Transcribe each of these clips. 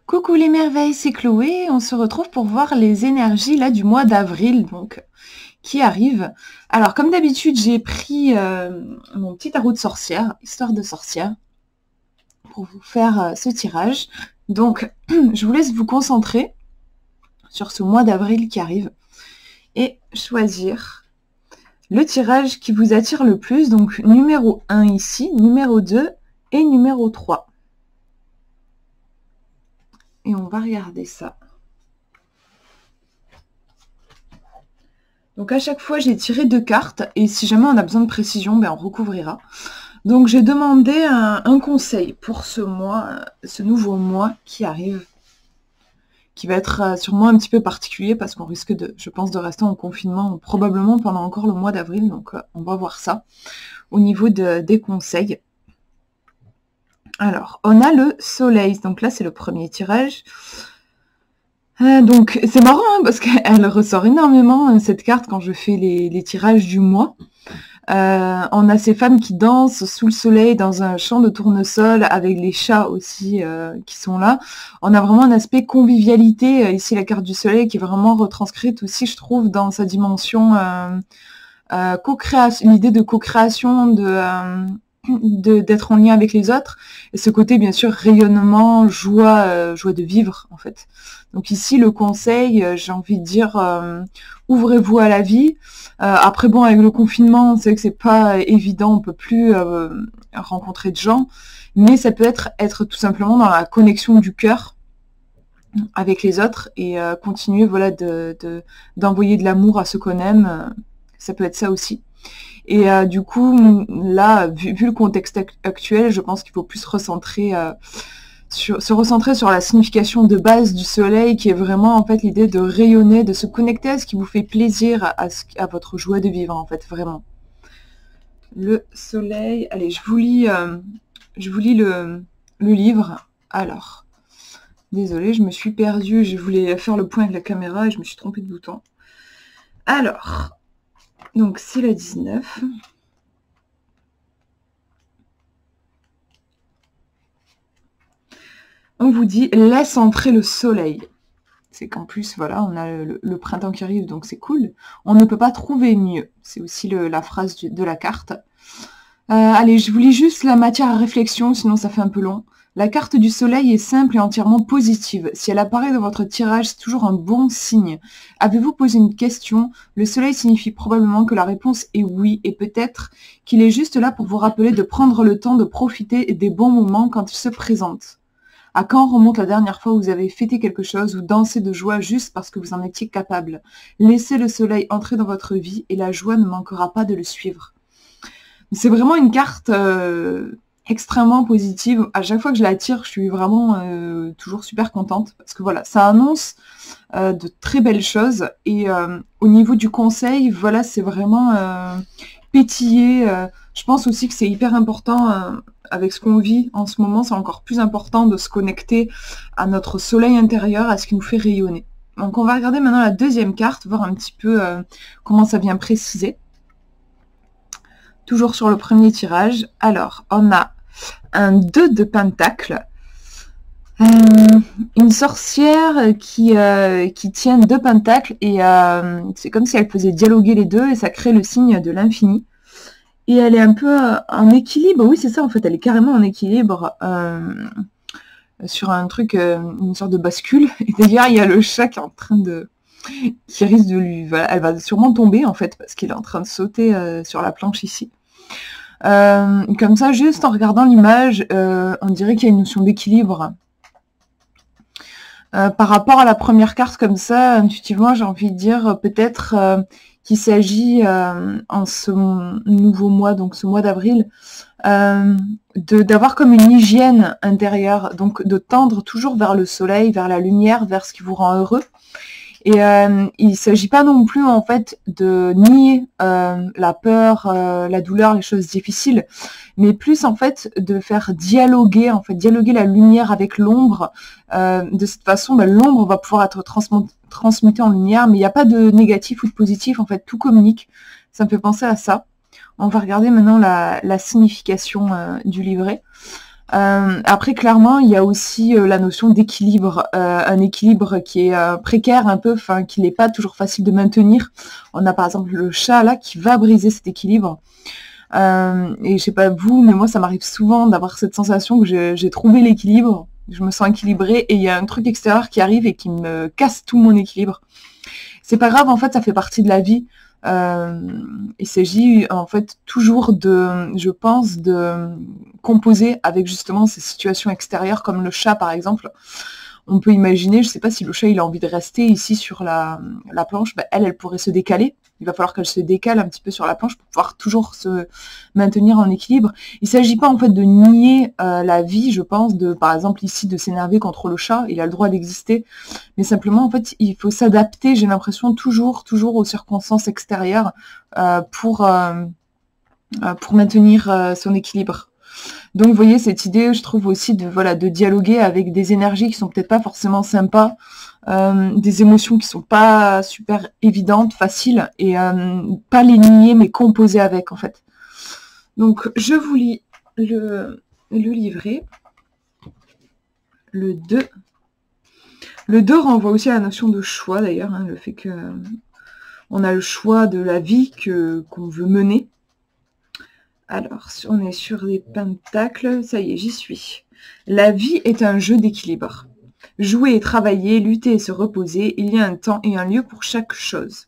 Coucou les merveilles, c'est Chloé. On se retrouve pour voir les énergies là du mois d'avril donc qui arrivent. Alors comme d'habitude, j'ai pris mon petit tarot de sorcière, histoire de sorcière, pour vous faire ce tirage. Donc je vous laisse vous concentrer sur ce mois d'avril qui arrive et choisir le tirage qui vous attire le plus. Donc numéro 1 ici, numéro 2 et numéro 3. Et on va regarder ça. Donc à chaque fois, j'ai tiré 2 cartes, et si jamais on a besoin de précision, ben on recouvrira. Donc j'ai demandé un conseil pour ce mois, ce nouveau mois qui arrive, qui va être sûrement un petit peu particulier, parce qu'on risque, je pense, de rester en confinement, probablement pendant encore le mois d'avril, donc on va voir ça, au niveau des conseils. Alors, on a le soleil, donc là c'est le premier tirage. Donc c'est marrant hein, parce qu'elle ressort énormément cette carte quand je fais les tirages du mois. On a ces femmes qui dansent sous le soleil dans un champ de tournesol avec les chats aussi qui sont là. On a vraiment un aspect convivialité, ici la carte du soleil qui est vraiment retranscrite aussi je trouve dans sa dimension co-création, l'idée de co-création, d'être en lien avec les autres, et ce côté bien sûr rayonnement, joie, joie de vivre en fait. Donc ici le conseil, j'ai envie de dire, ouvrez-vous à la vie. Après bon, avec le confinement, c'est vrai que c'est pas évident, on peut plus rencontrer de gens, mais ça peut être tout simplement dans la connexion du cœur avec les autres et continuer voilà d'envoyer de l'amour à ceux qu'on aime. Ça peut être ça aussi. Et du coup, là, vu le contexte actuel, je pense qu'il faut plus se recentrer sur la signification de base du soleil, qui est vraiment en fait l'idée de rayonner, de se connecter à ce qui vous fait plaisir, à votre joie de vivre en fait, vraiment. Le soleil, allez, je vous lis le livre. Alors, désolée, je me suis perdue, je voulais faire le point avec la caméra et je me suis trompée de bouton. Alors... Donc c'est le 19. On vous dit laisse entrer le soleil. C'est qu'en plus, voilà, on a le printemps qui arrive, donc c'est cool. On ne peut pas trouver mieux. C'est aussi la phrase de la carte. Allez, je vous lis juste la matière à réflexion, sinon ça fait un peu long. La carte du soleil est simple et entièrement positive. Si elle apparaît dans votre tirage, c'est toujours un bon signe. Avez-vous posé une question? Le soleil signifie probablement que la réponse est oui, et peut-être qu'il est juste là pour vous rappeler de prendre le temps de profiter des bons moments quand ils se présentent. À quand remonte la dernière fois où vous avez fêté quelque chose ou dansé de joie juste parce que vous en étiez capable? Laissez le soleil entrer dans votre vie et la joie ne manquera pas de le suivre. C'est vraiment une carte... extrêmement positive. À chaque fois que je la tire, je suis vraiment toujours super contente parce que voilà, ça annonce de très belles choses et au niveau du conseil, voilà, c'est vraiment pétiller. Je pense aussi que c'est hyper important avec ce qu'on vit en ce moment, c'est encore plus important de se connecter à notre soleil intérieur, à ce qui nous fait rayonner. Donc on va regarder maintenant la deuxième carte, voir un petit peu comment ça vient préciser. Toujours sur le premier tirage. Alors, on a un 2 de pentacle, une sorcière qui tient 2 pentacles et c'est comme si elle faisait dialoguer les deux et ça crée le signe de l'infini. Et elle est un peu en équilibre, oui c'est ça en fait, elle est carrément en équilibre sur un truc, une sorte de bascule. Et d'ailleurs il y a le chat qui est en train qui risque de lui, voilà, elle va sûrement tomber en fait parce qu'il est en train de sauter sur la planche ici. Comme ça, juste en regardant l'image, on dirait qu'il y a une notion d'équilibre. Par rapport à la première carte comme ça, intuitivement, j'ai envie de dire peut-être qu'il s'agit en ce nouveau mois, donc ce mois d'avril, d'avoir comme une hygiène intérieure, donc de tendre toujours vers le soleil, vers la lumière, vers ce qui vous rend heureux. Et il ne s'agit pas non plus en fait de nier la peur, la douleur, les choses difficiles, mais plus en fait de faire dialoguer la lumière avec l'ombre. De cette façon, l'ombre va pouvoir être transmutée en lumière, mais il n'y a pas de négatif ou de positif, en fait tout communique. Ça me fait penser à ça. On va regarder maintenant la signification du livret. Après, clairement, il y a aussi la notion d'équilibre, un équilibre qui est précaire un peu, enfin, qui n'est pas toujours facile de maintenir. On a par exemple le chat là qui va briser cet équilibre. Et je sais pas vous, mais moi ça m'arrive souvent d'avoir cette sensation que j'ai trouvé l'équilibre, je me sens équilibrée et il y a un truc extérieur qui arrive et qui me casse tout mon équilibre. C'est pas grave, en fait, ça fait partie de la vie. Il s'agit en fait toujours je pense, de composer avec justement ces situations extérieures comme le chat par exemple. On peut imaginer, je sais pas si le chat il a envie de rester ici sur la planche, elle pourrait se décaler. Il va falloir qu'elle se décale un petit peu sur la planche pour pouvoir toujours se maintenir en équilibre. Il s'agit pas en fait de nier la vie, je pense, par exemple ici de s'énerver contre le chat, il a le droit d'exister, mais simplement en fait il faut s'adapter, j'ai l'impression toujours aux circonstances extérieures pour maintenir son équilibre. Donc vous voyez cette idée, je trouve aussi de dialoguer avec des énergies qui sont peut-être pas forcément sympas, des émotions qui sont pas super évidentes, faciles, et pas les nier mais composer avec en fait. Donc je vous lis le livret, le 2. Le 2 renvoie aussi à la notion de choix d'ailleurs, hein, le fait que on a le choix de la vie qu'on veut mener. Alors, on est sur les pentacles, ça y est, j'y suis. La vie est un jeu d'équilibre. Jouer et travailler, lutter et se reposer, il y a un temps et un lieu pour chaque chose.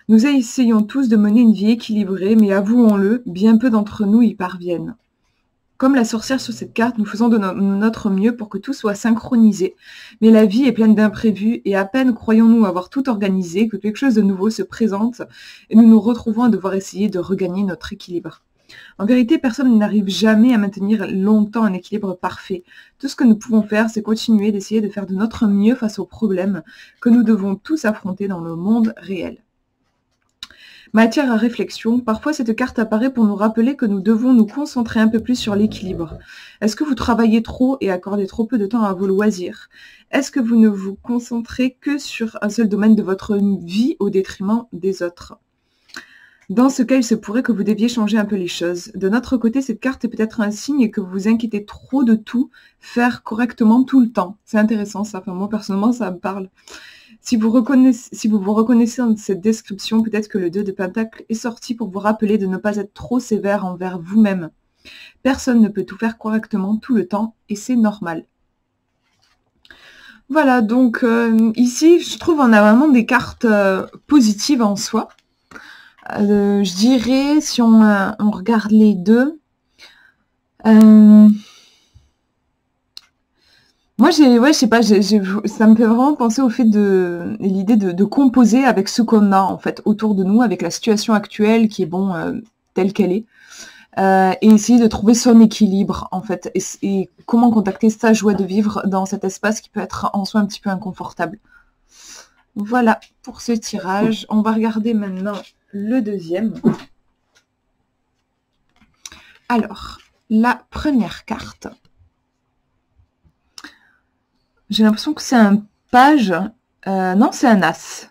Nous essayons tous de mener une vie équilibrée, mais avouons-le, bien peu d'entre nous y parviennent. Comme la sorcière sur cette carte, nous faisons de notre mieux pour que tout soit synchronisé. Mais la vie est pleine d'imprévus et à peine croyons-nous avoir tout organisé que quelque chose de nouveau se présente et nous nous retrouvons à devoir essayer de regagner notre équilibre. En vérité, personne n'arrive jamais à maintenir longtemps un équilibre parfait. Tout ce que nous pouvons faire, c'est continuer d'essayer de faire de notre mieux face aux problèmes que nous devons tous affronter dans le monde réel. Matière à réflexion, parfois cette carte apparaît pour nous rappeler que nous devons nous concentrer un peu plus sur l'équilibre. Est-ce que vous travaillez trop et accordez trop peu de temps à vos loisirs? Est-ce que vous ne vous concentrez que sur un seul domaine de votre vie au détriment des autres? Dans ce cas, il se pourrait que vous deviez changer un peu les choses. De notre côté, cette carte est peut-être un signe que vous vous inquiétez trop de tout, faire correctement tout le temps. C'est intéressant ça, enfin, moi personnellement ça me parle. Si vous vous reconnaissez dans cette description, peut-être que le 2 de Pentacle est sorti pour vous rappeler de ne pas être trop sévère envers vous-même. Personne ne peut tout faire correctement tout le temps et c'est normal. Voilà, donc ici, je trouve on a vraiment des cartes positives en soi. Je dirais, si on regarde les deux, moi, je sais pas, ça me fait vraiment penser au fait l'idée de composer avec ce qu'on a, en fait, autour de nous, avec la situation actuelle qui est, telle qu'elle est, et essayer de trouver son équilibre, en fait, et comment contacter sa joie de vivre dans cet espace qui peut être en soi un petit peu inconfortable. Voilà pour ce tirage. On va regarder maintenant le deuxième. Alors, la première carte. J'ai l'impression que c'est un page. Non, c'est un as.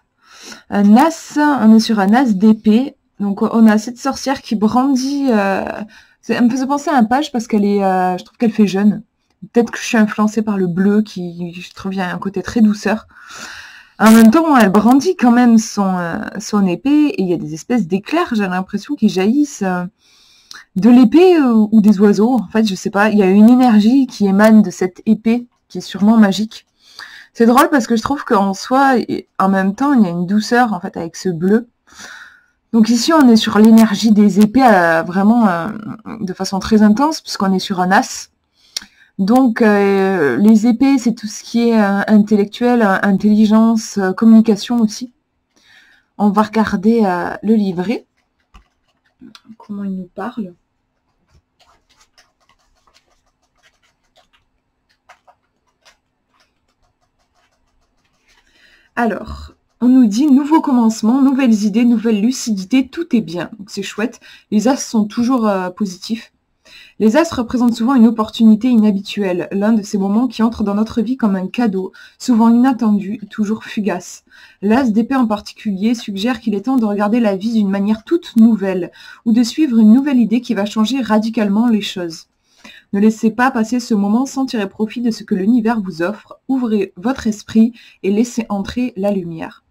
Un as, on est sur un as d'épée. Donc, on a cette sorcière qui brandit... elle me faisait penser à un page parce qu'elle est... je trouve qu'elle fait jeune. Peut-être que je suis influencée par le bleu qui, je trouve, il y a un côté très douceur. En même temps, elle brandit quand même son épée et il y a des espèces d'éclairs, j'ai l'impression, qui jaillissent de l'épée ou des oiseaux. En fait, je sais pas, il y a une énergie qui émane de cette épée qui est sûrement magique. C'est drôle parce que je trouve qu'en soi, en même temps, il y a une douceur en fait avec ce bleu. Donc ici, on est sur l'énergie des épées vraiment de façon très intense puisqu'on est sur un as. Donc, les épées, c'est tout ce qui est intellectuel, intelligence, communication aussi. On va regarder le livret. Comment il nous parle? Alors, on nous dit nouveau commencement, nouvelles idées, nouvelle lucidité, tout est bien. Donc c'est chouette. Les as sont toujours positifs. Les as représentent souvent une opportunité inhabituelle, l'un de ces moments qui entrent dans notre vie comme un cadeau, souvent inattendu, toujours fugace. L'as d'épée en particulier suggère qu'il est temps de regarder la vie d'une manière toute nouvelle, ou de suivre une nouvelle idée qui va changer radicalement les choses. Ne laissez pas passer ce moment sans tirer profit de ce que l'univers vous offre. Ouvrez votre esprit et laissez entrer la lumière.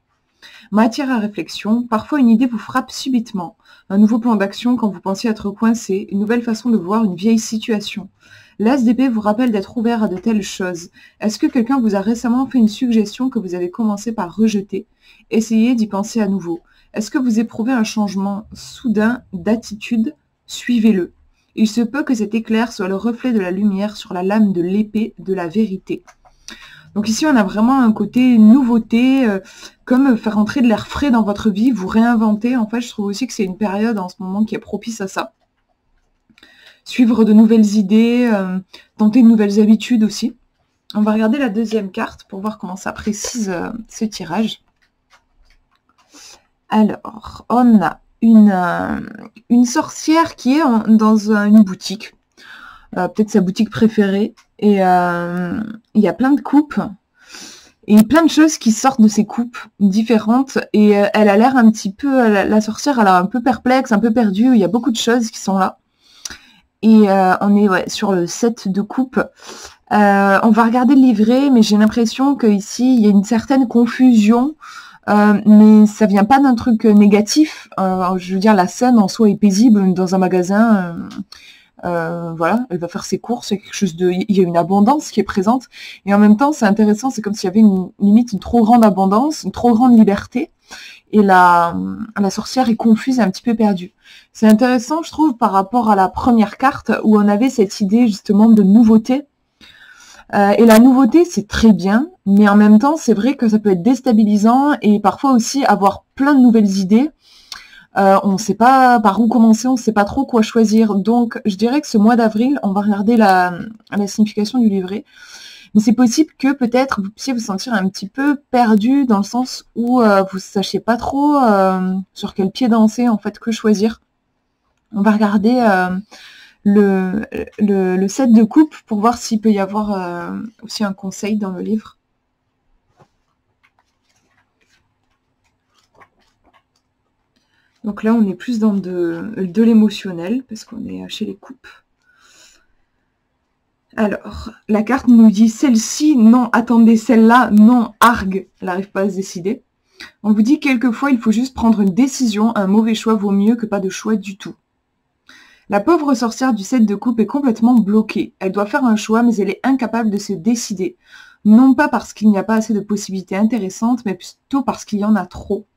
Matière à réflexion, parfois une idée vous frappe subitement. Un nouveau plan d'action quand vous pensiez être coincé, une nouvelle façon de voir une vieille situation. L'As d'épée vous rappelle d'être ouvert à de telles choses. Est-ce que quelqu'un vous a récemment fait une suggestion que vous avez commencé par rejeter? Essayez d'y penser à nouveau. Est-ce que vous éprouvez un changement soudain d'attitude? Suivez-le. Il se peut que cet éclair soit le reflet de la lumière sur la lame de l'épée de la vérité. Donc ici, on a vraiment un côté nouveauté, comme faire entrer de l'air frais dans votre vie, vous réinventer. En fait, je trouve aussi que c'est une période en ce moment qui est propice à ça. Suivre de nouvelles idées, tenter de nouvelles habitudes aussi. On va regarder la deuxième carte pour voir comment ça précise ce tirage. Alors, on a une sorcière qui est dans une boutique, peut-être sa boutique préférée, et il y a plein de coupes, et plein de choses qui sortent de ces coupes différentes, et elle a l'air un petit peu, la sorcière, elle a un peu perplexe, un peu perdue, il y a beaucoup de choses qui sont là. Et on est sur le set de coupes. On va regarder le livret, mais j'ai l'impression qu'ici, il y a une certaine confusion, mais ça vient pas d'un truc négatif. Je veux dire, la scène en soi est paisible dans un magasin. Voilà, elle va faire ses courses, il y a quelque chose il y a une abondance qui est présente, et en même temps c'est intéressant, c'est comme s'il y avait limite une trop grande abondance, une trop grande liberté, et la sorcière est confuse et un petit peu perdue. C'est intéressant, je trouve, par rapport à la première carte où on avait cette idée justement de nouveauté. Et la nouveauté, c'est très bien, mais en même temps, c'est vrai que ça peut être déstabilisant et parfois aussi avoir plein de nouvelles idées. On ne sait pas par où commencer, on ne sait pas trop quoi choisir. Donc, je dirais que ce mois d'avril, on va regarder la signification du livret. Mais c'est possible que peut-être vous puissiez vous sentir un petit peu perdu dans le sens où vous ne sachiez pas trop sur quel pied danser, en fait, que choisir. On va regarder le set de coupe pour voir s'il peut y avoir aussi un conseil dans le livre. Donc là, on est plus dans de l'émotionnel, parce qu'on est chez les coupes. Alors, la carte nous dit celle-ci, non, attendez, celle-là, non, argue, elle n'arrive pas à se décider. On vous dit quelquefois, il faut juste prendre une décision, un mauvais choix vaut mieux que pas de choix du tout. La pauvre sorcière du 7 de coupe est complètement bloquée. Elle doit faire un choix, mais elle est incapable de se décider. Non pas parce qu'il n'y a pas assez de possibilités intéressantes, mais plutôt parce qu'il y en a trop.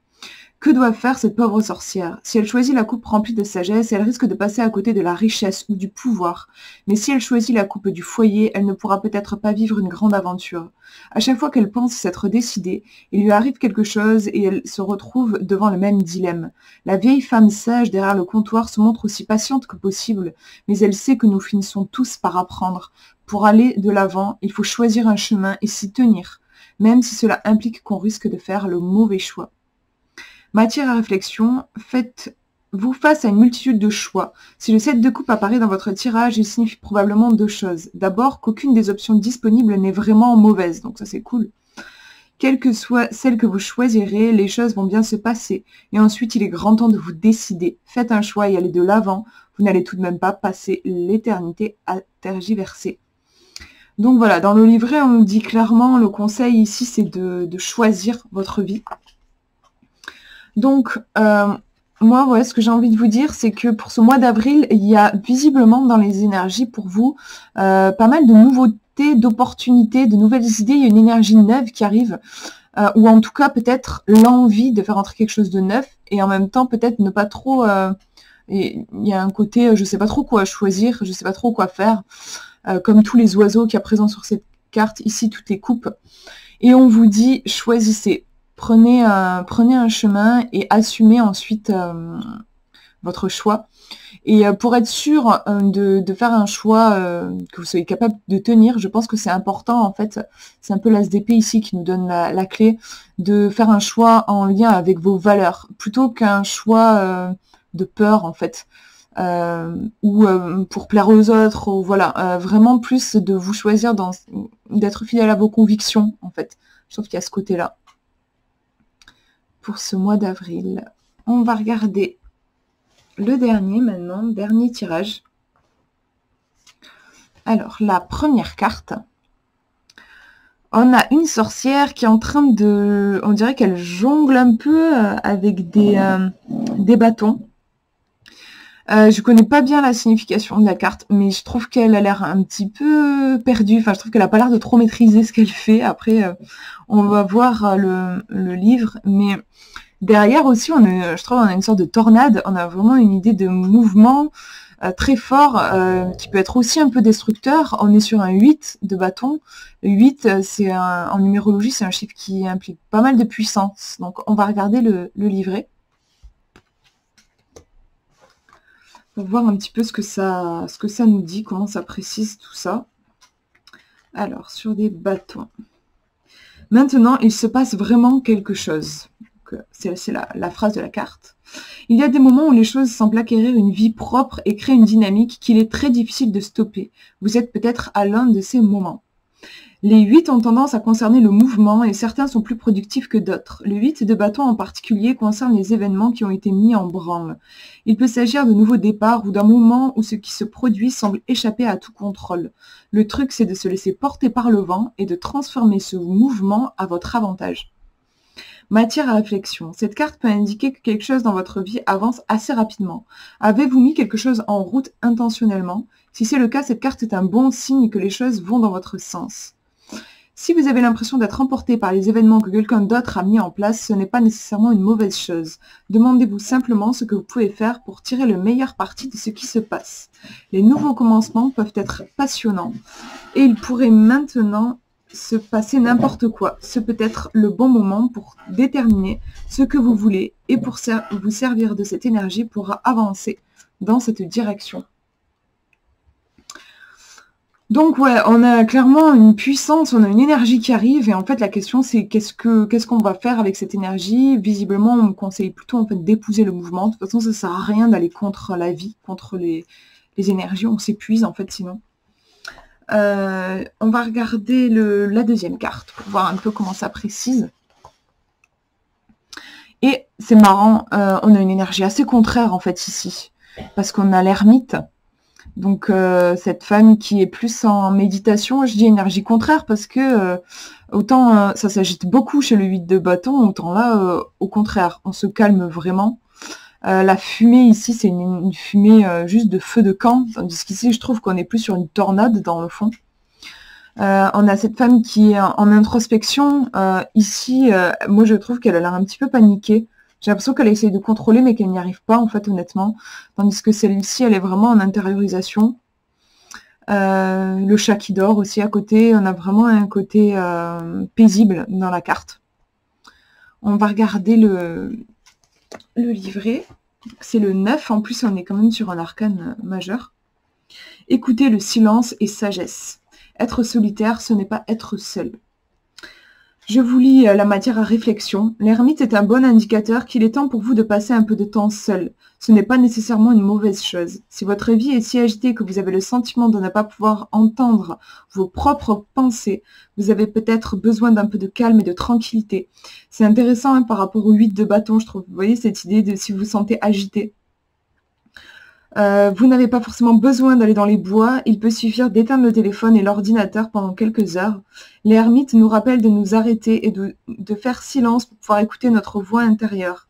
Que doit faire cette pauvre sorcière? Si elle choisit la coupe remplie de sagesse, elle risque de passer à côté de la richesse ou du pouvoir. Mais si elle choisit la coupe du foyer, elle ne pourra peut-être pas vivre une grande aventure. À chaque fois qu'elle pense s'être décidée, il lui arrive quelque chose et elle se retrouve devant le même dilemme. La vieille femme sage derrière le comptoir se montre aussi patiente que possible, mais elle sait que nous finissons tous par apprendre. Pour aller de l'avant, il faut choisir un chemin et s'y tenir, même si cela implique qu'on risque de faire le mauvais choix. Matière à réflexion, faites-vous face à une multitude de choix. Si le 7 de coupe apparaît dans votre tirage, il signifie probablement deux choses. D'abord, qu'aucune des options disponibles n'est vraiment mauvaise, donc ça c'est cool. Quelle que soit celle que vous choisirez, les choses vont bien se passer. Et ensuite, il est grand temps de vous décider. Faites un choix et allez de l'avant. Vous n'allez tout de même pas passer l'éternité à tergiverser. Donc voilà, dans le livret, on nous dit clairement, le conseil ici, c'est de choisir votre vie. Donc, moi, ouais, ce que j'ai envie de vous dire, c'est que pour ce mois d'avril, il y a visiblement dans les énergies pour vous pas mal de nouveautés, d'opportunités, de nouvelles idées. Il y a une énergie neuve qui arrive, ou en tout cas peut-être l'envie de faire entrer quelque chose de neuf, et en même temps peut-être ne pas trop... il y a un côté, je sais pas trop quoi choisir, je sais pas trop quoi faire, comme tous les oiseaux qu'il y a présents sur cette carte. Ici, tout est coupe. Et on vous dit, choisissez. Prenez un chemin et assumez ensuite votre choix. Et pour être sûr de faire un choix que vous soyez capable de tenir, je pense que c'est important, en fait, c'est un peu l'as d'épée ici qui nous donne la clé, de faire un choix en lien avec vos valeurs, plutôt qu'un choix de peur, en fait, ou pour plaire aux autres, ou voilà, vraiment plus de vous choisir, d'être fidèle à vos convictions, en fait. Je trouve qu'il y a ce côté-là. Pour ce mois d'avril. On va regarder le dernier maintenant, dernier tirage. Alors, la première carte, on a une sorcière qui est en train de... On dirait qu'elle jongle un peu avec des bâtons. Je connais pas bien la signification de la carte, mais je trouve qu'elle a l'air un petit peu perdue. Enfin, je trouve qu'elle a pas l'air de trop maîtriser ce qu'elle fait. Après, on va voir le livre, mais derrière aussi, je trouve qu'on a une sorte de tornade. On a vraiment une idée de mouvement très fort, qui peut être aussi un peu destructeur. On est sur un 8 de bâton. Le 8, en numérologie, c'est un chiffre qui implique pas mal de puissance. Donc, on va regarder le livret. Pour voir un petit peu ce que ça nous dit, comment ça précise tout ça. Alors, sur des bâtons. Maintenant, il se passe vraiment quelque chose. C'est la phrase de la carte. Il y a des moments où les choses semblent acquérir une vie propre et créent une dynamique qu'il est très difficile de stopper. Vous êtes peut-être à l'un de ces moments. Les 8 ont tendance à concerner le mouvement et certains sont plus productifs que d'autres. Le 8 de bâton en particulier concerne les événements qui ont été mis en branle. Il peut s'agir de nouveaux départs ou d'un moment où ce qui se produit semble échapper à tout contrôle. Le truc, c'est de se laisser porter par le vent et de transformer ce mouvement à votre avantage. Matière à réflexion. Cette carte peut indiquer que quelque chose dans votre vie avance assez rapidement. Avez-vous mis quelque chose en route intentionnellement? Si c'est le cas, cette carte est un bon signe que les choses vont dans votre sens. Si vous avez l'impression d'être emporté par les événements que quelqu'un d'autre a mis en place, ce n'est pas nécessairement une mauvaise chose. Demandez-vous simplement ce que vous pouvez faire pour tirer le meilleur parti de ce qui se passe. Les nouveaux commencements peuvent être passionnants et il pourrait maintenant se passer n'importe quoi. Ce peut être le bon moment pour déterminer ce que vous voulez et pour vous servir de cette énergie pour avancer dans cette direction. Donc ouais, on a clairement une puissance, on a une énergie qui arrive et en fait la question c'est qu'est-ce qu'on va faire avec cette énergie. Visiblement on me conseille plutôt en fait d'épouser le mouvement. De toute façon ça sert à rien d'aller contre la vie, contre les énergies, on s'épuise en fait sinon. On va regarder la deuxième carte pour voir un peu comment ça précise. Et c'est marrant, on a une énergie assez contraire en fait ici, parce qu'on a l'ermite. Donc cette femme qui est plus en méditation, je dis énergie contraire parce que autant ça s'agite beaucoup chez le 8 de bâton, autant là au contraire, on se calme vraiment. La fumée ici c'est une fumée juste de feu de camp, tandis qu'ici je trouve qu'on est plus sur une tornade dans le fond. On a cette femme qui est en introspection. Ici, moi je trouve qu'elle a l'air un petit peu paniquée. J'ai l'impression qu'elle essaye de contrôler, mais qu'elle n'y arrive pas, en fait, honnêtement. Tandis que celle-ci, elle est vraiment en intériorisation. Le chat qui dort aussi à côté. On a vraiment un côté paisible dans la carte. On va regarder le livret. C'est le 9. En plus, on est quand même sur un arcane majeur. Écoutez le silence et sagesse. Être solitaire, ce n'est pas être seul. Je vous lis la matière à réflexion. L'ermite est un bon indicateur qu'il est temps pour vous de passer un peu de temps seul. Ce n'est pas nécessairement une mauvaise chose. Si votre vie est si agitée que vous avez le sentiment de ne pas pouvoir entendre vos propres pensées, vous avez peut-être besoin d'un peu de calme et de tranquillité. C'est intéressant hein, par rapport au 8 de bâton, je trouve. Vous voyez cette idée de si vous vous sentez agité. Vous n'avez pas forcément besoin d'aller dans les bois, il peut suffire d'éteindre le téléphone et l'ordinateur pendant quelques heures. L'ermite nous rappelle de nous arrêter et de faire silence pour pouvoir écouter notre voix intérieure,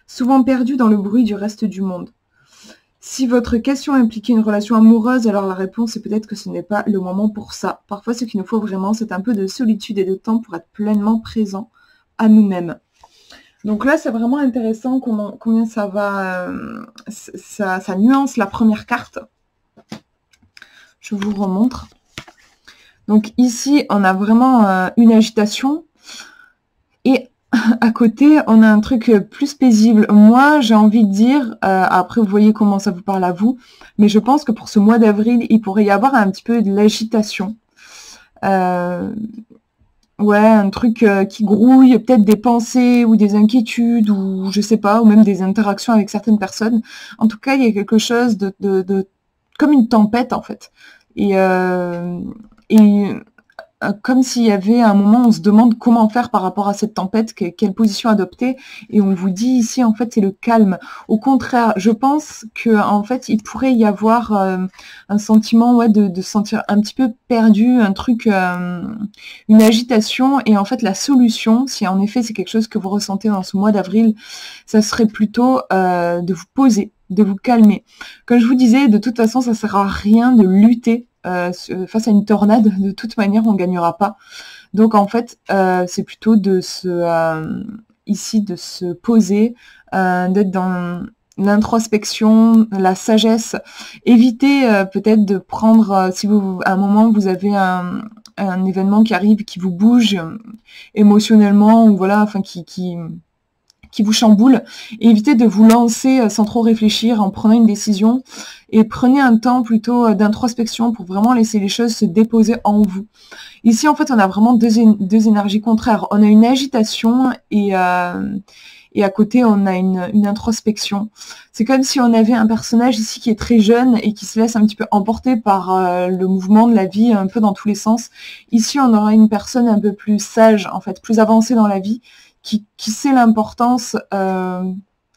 souvent perdue dans le bruit du reste du monde. Si votre question impliquait une relation amoureuse, alors la réponse est peut-être que ce n'est pas le moment pour ça. Parfois, ce qu'il nous faut vraiment, c'est un peu de solitude et de temps pour être pleinement présent à nous-mêmes. Donc là, c'est vraiment intéressant combien ça va, ça nuance la première carte. Je vous remontre. Donc ici, on a vraiment une agitation. Et à côté, on a un truc plus paisible. Moi, j'ai envie de dire, après vous voyez comment ça vous parle à vous, mais je pense que pour ce mois d'avril, il pourrait y avoir un petit peu de l'agitation. Ouais, un truc qui grouille, peut-être des pensées ou des inquiétudes ou je sais pas, ou même des interactions avec certaines personnes. En tout cas, il y a quelque chose de comme une tempête en fait. Et comme s'il y avait un moment où on se demande comment faire par rapport à cette tempête, quelle position adopter, et on vous dit ici, en fait, c'est le calme. Au contraire, je pense que en fait, il pourrait y avoir un sentiment, ouais, de se sentir un petit peu perdu, un truc, une agitation, et en fait, la solution, si en effet c'est quelque chose que vous ressentez dans ce mois d'avril, ça serait plutôt de vous poser, de vous calmer. Comme je vous disais, de toute façon, ça sert à rien de lutter face à une tornade. De toute manière, on ne gagnera pas. Donc en fait, c'est plutôt de ici de se poser, d'être dans l'introspection, la sagesse. Évitez peut-être de prendre, si vous, à un moment vous avez un événement qui arrive, qui vous bouge émotionnellement, ou voilà, enfin qui vous chamboule, et évitez de vous lancer sans trop réfléchir en prenant une décision, et prenez un temps plutôt d'introspection pour vraiment laisser les choses se déposer en vous. Ici, en fait, on a vraiment deux énergies contraires. On a une agitation et à côté, on a une introspection. C'est comme si on avait un personnage ici qui est très jeune et qui se laisse un petit peu emporter par le mouvement de la vie, un peu dans tous les sens. Ici, on aura une personne un peu plus sage, en fait, plus avancée dans la vie, qui sait l'importance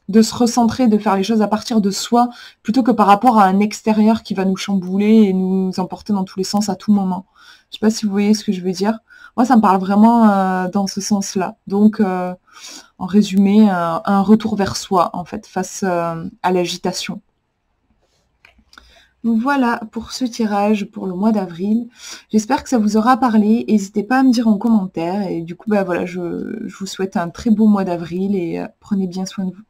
de se recentrer, de faire les choses à partir de soi, plutôt que par rapport à un extérieur qui va nous chambouler et nous emporter dans tous les sens à tout moment. Je sais pas si vous voyez ce que je veux dire. Moi, ça me parle vraiment dans ce sens-là. Donc, en résumé, un retour vers soi, en fait, face à l'agitation. Donc voilà pour ce tirage pour le mois d'avril. J'espère que ça vous aura parlé. N'hésitez pas à me dire en commentaire. Et du coup, bah voilà, je vous souhaite un très beau mois d'avril et prenez bien soin de vous.